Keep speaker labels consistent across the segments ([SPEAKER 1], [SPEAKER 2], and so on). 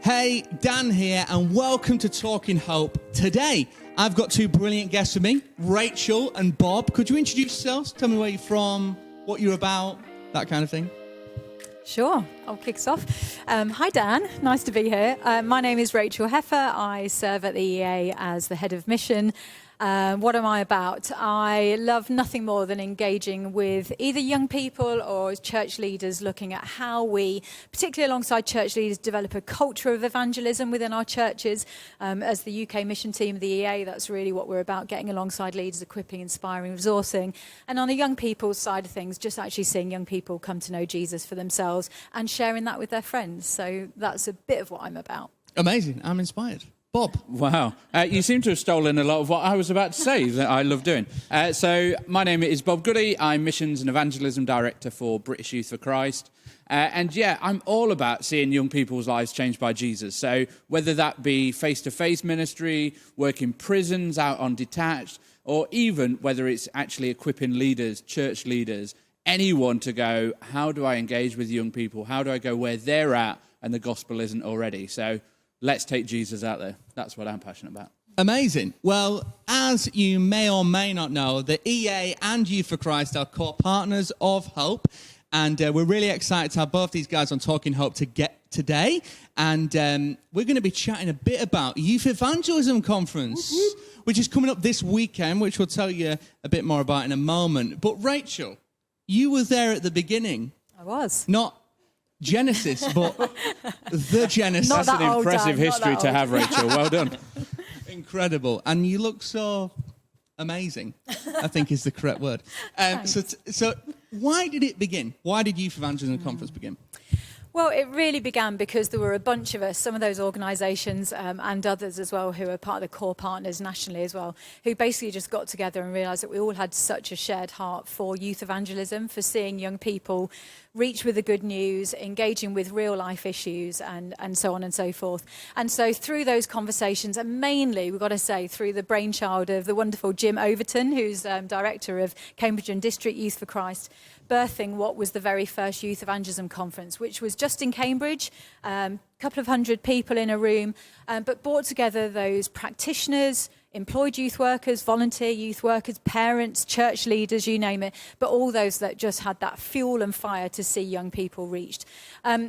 [SPEAKER 1] Hey, Dan here, and welcome to Talking Hope. Today, I've got two brilliant guests with me, Rachael and Bob. Could you introduce yourselves? Tell me where you're from, what you're about, that kind of thing.
[SPEAKER 2] Sure, I'll kick us off. Hi Dan, nice to be here. My name is Rachael Heffer. I serve at the EA as the head of mission. What am I about? I love nothing more than engaging with either young people or church leaders, looking at how we, particularly alongside church leaders, develop a culture of evangelism within our churches. As the UK mission team of the EA, that's really what we're about, getting alongside leaders, equipping, inspiring, resourcing. And on the young people's side of things, just actually seeing young people come to know Jesus for themselves and sharing that with their friends. So that's a bit of what I'm about.
[SPEAKER 1] Amazing. I'm inspired. Bob.
[SPEAKER 3] Wow. You seem to have stolen a lot of what I was about to say that I love doing. So my name is Bob Goody. I'm Missions and Evangelism Director for British Youth for Christ. I'm all about seeing young people's lives changed by Jesus. So whether that be face-to-face ministry, work in prisons, out on detached, or even whether it's actually equipping leaders, church leaders, anyone to go, how do I engage with young people? How do I go where they're at and the gospel isn't already? So let's take Jesus out there. That's what I'm passionate about.
[SPEAKER 1] Amazing. Well, as you may or may not know, the EA and Youth for Christ are core partners of Hope. And we're really excited to have both these guys on Talking Hope today. And we're going to be chatting a bit about Youth Evangelism Conference, which is coming up this weekend, which we'll tell you a bit more about in a moment. But Rachael, you were there at the beginning.
[SPEAKER 2] I was.
[SPEAKER 1] Not Genesis, but the Genesis.
[SPEAKER 3] That's an impressive history to have, Rachael. Well done.
[SPEAKER 1] Incredible. And you look so amazing, I think is the correct word. So why did it begin? Why did Youth Evangelism Conference begin?
[SPEAKER 2] Well, it really began because there were a bunch of us, some of those organisations and others as well, who are part of the core partners nationally as well, who basically just got together and realised that we all had such a shared heart for youth evangelism, for seeing young people reach with the good news, engaging with real life issues and so on and so forth. And so through those conversations, and mainly, we've got to say, through the brainchild of the wonderful Jim Overton, who's director of Cambridge and District Youth for Christ, birthing what was the very first Youth Evangelism Conference, which was just in Cambridge, a couple of hundred people in a room, but brought together those practitioners, employed youth workers, volunteer youth workers, parents, church leaders, you name it, but all those that just had that fuel and fire to see young people reached.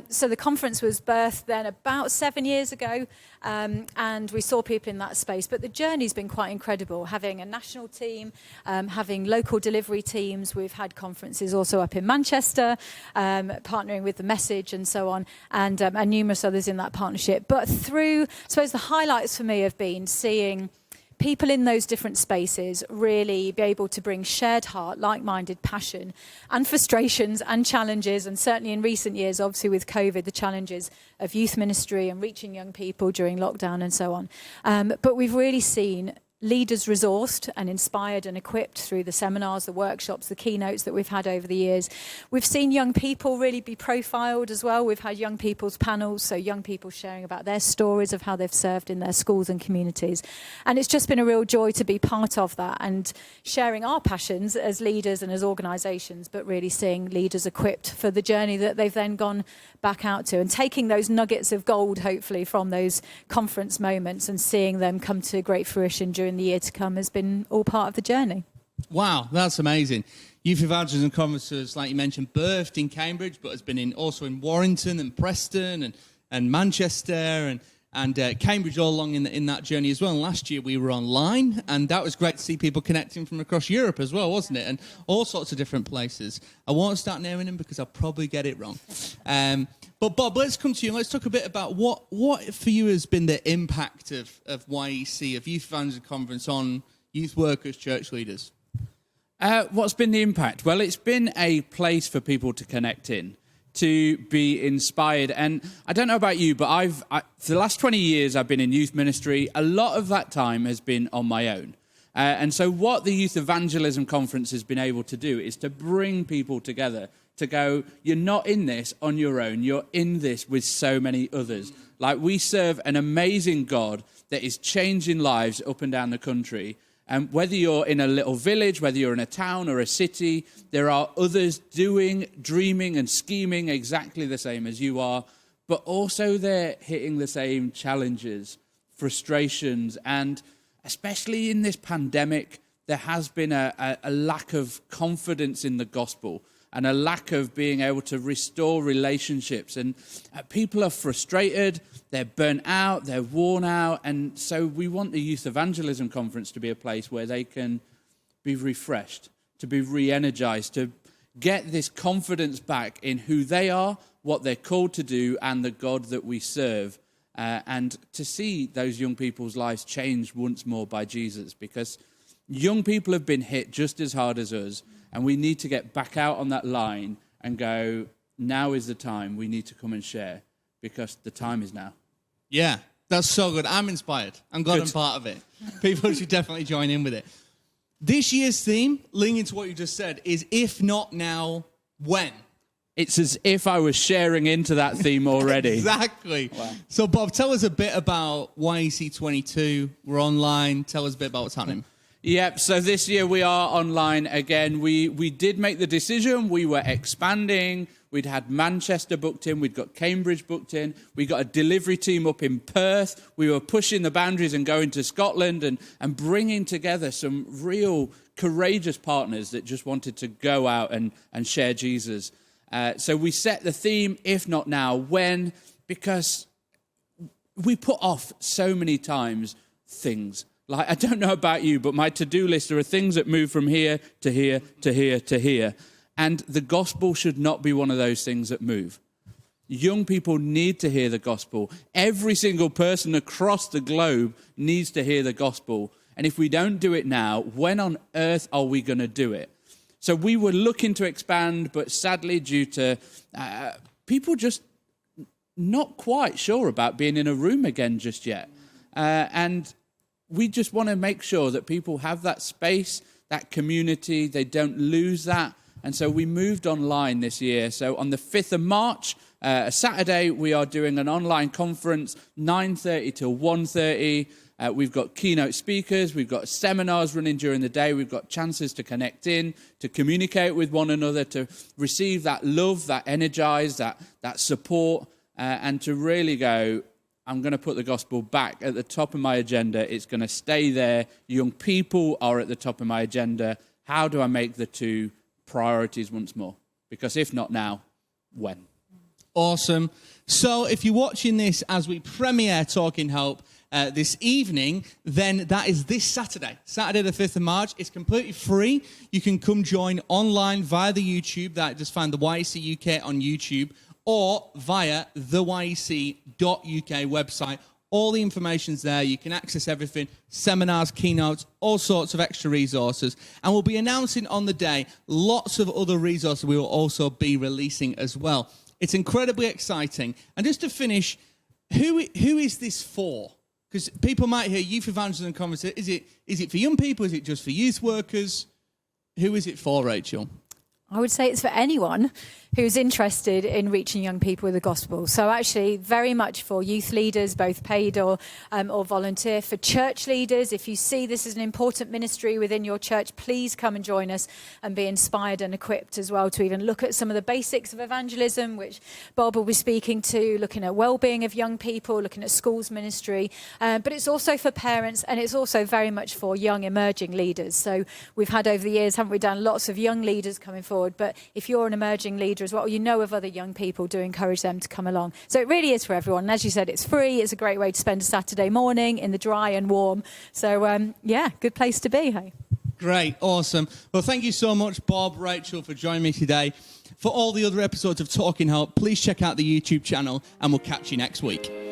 [SPEAKER 2] So the conference was birthed then about 7 years ago, and we saw people in that space. But the journey's been quite incredible, having a national team, having local delivery teams. We've had conferences also up in Manchester, partnering with The Message and so on, and numerous others in that partnership. But through, I suppose the highlights for me have been seeing people in those different spaces really be able to bring shared heart, like-minded passion and frustrations and challenges, and certainly in recent years, obviously with COVID, the challenges of youth ministry and reaching young people during lockdown and so on. But we've really seen leaders resourced and inspired and equipped through the seminars, the workshops, the keynotes that we've had over the years. We've seen young people really be profiled as well. We've had young people's panels, so young people sharing about their stories of how they've served in their schools and communities. And it's just been a real joy to be part of that and sharing our passions as leaders and as organisations, but really seeing leaders equipped for the journey that they've then gone back out to, and taking those nuggets of gold, hopefully, from those conference moments and seeing them come to great fruition during the year to come has been all part of the journey.
[SPEAKER 1] Wow, that's amazing. Youth Evangelism Conferences, like you mentioned, birthed in Cambridge, but has been also in Warrington and Preston and Manchester and Cambridge all along in that journey as well. And last year we were online, and that was great to see people connecting from across Europe as well, wasn't it? And all sorts of different places. I won't start naming them because I'll probably get it wrong. But Bob, let's come to you. Let's talk a bit about what for you has been the impact of YEC, of Youth Evangelism Conference, on youth workers, church leaders.
[SPEAKER 3] What's been the impact? Well, it's been a place for people to connect in, to be inspired. And I don't know about you, but for the last 20 years, I've been in youth ministry. A lot of that time has been on my own. And so what the Youth Evangelism Conference has been able to do is to bring people together, to go, you're not in this on your own, you're in this with so many others. Like, we serve an amazing God that is changing lives up and down the country. And whether you're in a little village, whether you're in a town or a city, there are others doing, dreaming and scheming exactly the same as you are. but also they're hitting the same challenges, frustrations, and especially in this pandemic, there has been a lack of confidence in the gospel and a lack of being able to restore relationships. And people are frustrated, they're burnt out, they're worn out. And so we want the Youth Evangelism Conference to be a place where they can be refreshed, to be re-energized, to get this confidence back in who they are, what they're called to do, and the God that we serve. And to see those young people's lives changed once more by Jesus, because young people have been hit just as hard as us, and we need to get back out on that line and go, now is the time. We need to come and share, because the time is now.
[SPEAKER 1] Yeah, that's so good. I'm inspired. I'm glad I'm part of it. People should definitely join in with it. This year's theme, linking to what you just said, is if not now, when?
[SPEAKER 3] It's as if I was sharing into that theme already.
[SPEAKER 1] Exactly.
[SPEAKER 3] Wow.
[SPEAKER 1] So, Bob, tell us a bit about YEC 22. We're online. Tell us a bit about what's happening.
[SPEAKER 3] Yep, so this year we are online again. We did make the decision. We were expanding. We'd had Manchester booked in. We'd got Cambridge booked in. We got a delivery team up in Perth. We were pushing the boundaries and going to Scotland and bringing together some real courageous partners that just wanted to go out and share Jesus. So we set the theme, if not now, when, because we put off so many times things. Like, I don't know about you, but my to-do list, there are things that move from here to here to here to here. And the gospel should not be one of those things that move. Young people need to hear the gospel. Every single person across the globe needs to hear the gospel. And if we don't do it now, when on earth are we going to do it? So we were looking to expand, but sadly, due to people just not quite sure about being in a room again just yet. And we just want to make sure that people have that space, that community, they don't lose that. And so we moved online this year. So on the 5th of March, Saturday, we are doing an online conference, 9:30 to 1:30. We've got keynote speakers. We've got seminars running during the day. We've got chances to connect in, to communicate with one another, to receive that love, that energize, that support, and to really go, I'm going to put the gospel back at the top of my agenda. It's going to stay there. Young people are at the top of my agenda. How do I make the two priorities once more? Because if not now, when?
[SPEAKER 1] Awesome. So if you're watching this as we premiere Talking Hope this evening, then that is this Saturday, the 5th of March. It's completely free. You can come join online via the YouTube. Just find the YEC UK on YouTube, or via the YEC.UK website. All the information's there. You can access everything, seminars, keynotes, all sorts of extra resources. And we'll be announcing on the day lots of other resources we will also be releasing as well. It's incredibly exciting. And just to finish, who is this for? Because people might hear youth evangelism conference. Is it for young people? Is it just for youth workers? Who is it for, Rachel?
[SPEAKER 2] I would say it's for anyone who's interested in reaching young people with the gospel. So actually very much for youth leaders, both paid or volunteer. For church leaders, if you see this as an important ministry within your church, please come and join us and be inspired and equipped as well to even look at some of the basics of evangelism, which Bob will be speaking to, looking at well-being of young people, looking at schools ministry. But it's also for parents, and it's also very much for young emerging leaders. So we've had over the years, haven't we, done lots of young leaders coming forward. But if you're an emerging leader as well, or you know of other young people, do encourage them to come along. So it really is for everyone. And as you said, it's free. It's a great way to spend a Saturday morning in the dry and warm. So, good place to be, hey?
[SPEAKER 1] Great, awesome. Well, thank you so much, Bob, Rachel, for joining me today. For all the other episodes of Talking Hope, please check out the YouTube channel, and we'll catch you next week.